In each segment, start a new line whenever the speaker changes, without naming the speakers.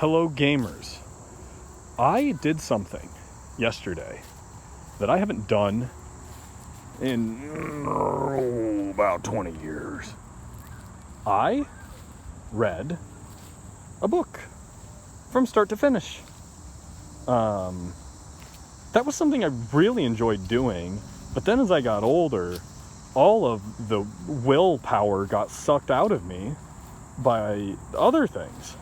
Hello gamers. I did something yesterday that I haven't done in about 20 years. I read a book from start to finish. That was something I really enjoyed doing, but then as I got older, all of the willpower got sucked out of me by other things.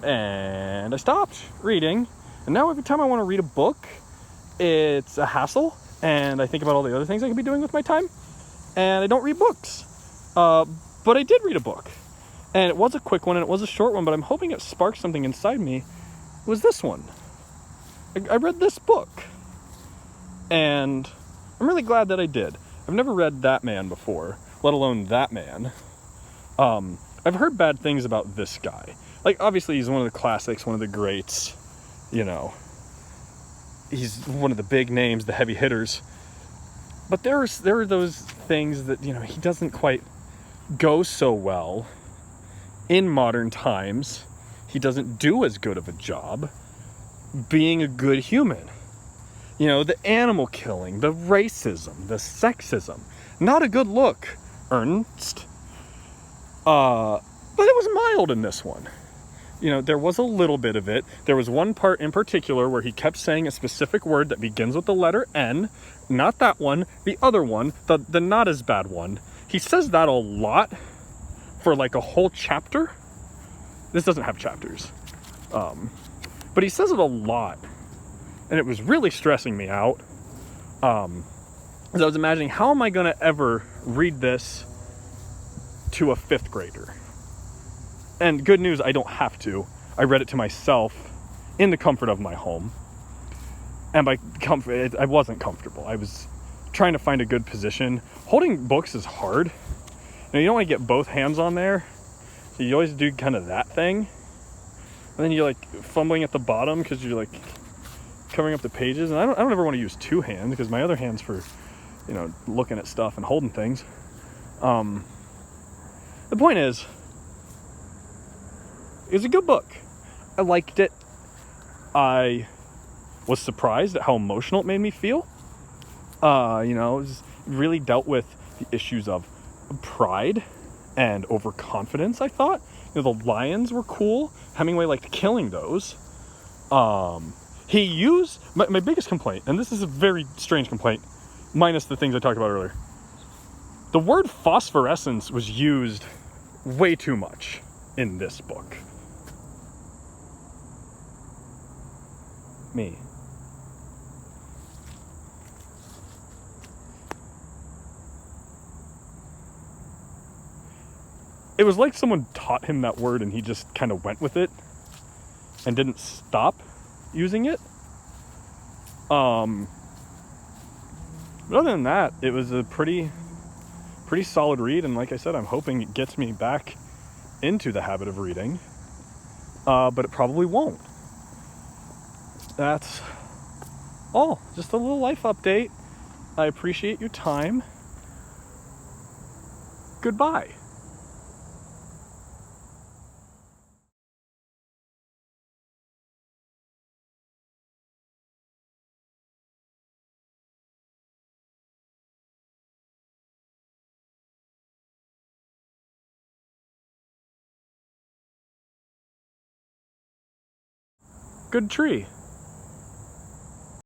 And I stopped reading, and now every time I want to read a book, it's a hassle, and I think about all the other things I could be doing with my time, and I don't read books. But I did read a book, and it was a quick one, and it was a short one, but I'm hoping it sparked something inside me. It was this one. I read this book, and I'm really glad that I did. I've never read that man before, let alone that man. I've heard bad things about this guy. Like, obviously, he's one of the classics, one of the greats, you know. He's one of the big names, the heavy hitters. But there are those things that, you know, he doesn't quite go so well in modern times. He doesn't do as good of a job being a good human. You know, the animal killing, the racism, the sexism. Not a good look, Ernest. But it was mild in this one. You know, there was a little bit of it. There was one part in particular where he kept saying a specific word that begins with the letter N. Not that one, the other one, the not as bad one. He says that a lot for like a whole chapter. This doesn't have chapters. But he says it a lot. And it was really stressing me out. As I was imagining, how am I going to ever read this to a 5th grader? And good news, I don't have to. I read it to myself in the comfort of my home. And by comfort, I wasn't comfortable. I was trying to find a good position. Holding books is hard. You don't want to get both hands on there. So you always do kind of that thing. And then you're like fumbling at the bottom because you're like covering up the pages. And I don't ever want to use 2 hands because my other hand's for, you know, looking at stuff and holding things. The point is, it was a good book. I liked it. I was surprised at how emotional it made me feel. You know, it really dealt with the issues of pride and overconfidence, I thought. You know, the lions were cool. Hemingway liked killing those. He used... My biggest complaint, and this is a very strange complaint, minus the things I talked about earlier. The word phosphorescence was used way too much in this book. Me. It was like someone taught him that word and he just kind of went with it and didn't stop using it. But other than that, it was a pretty solid read, and like I said, I'm hoping it gets me back into the habit of reading. But it probably won't. That's all. Just a little life update. I appreciate your time. Goodbye. Good tree.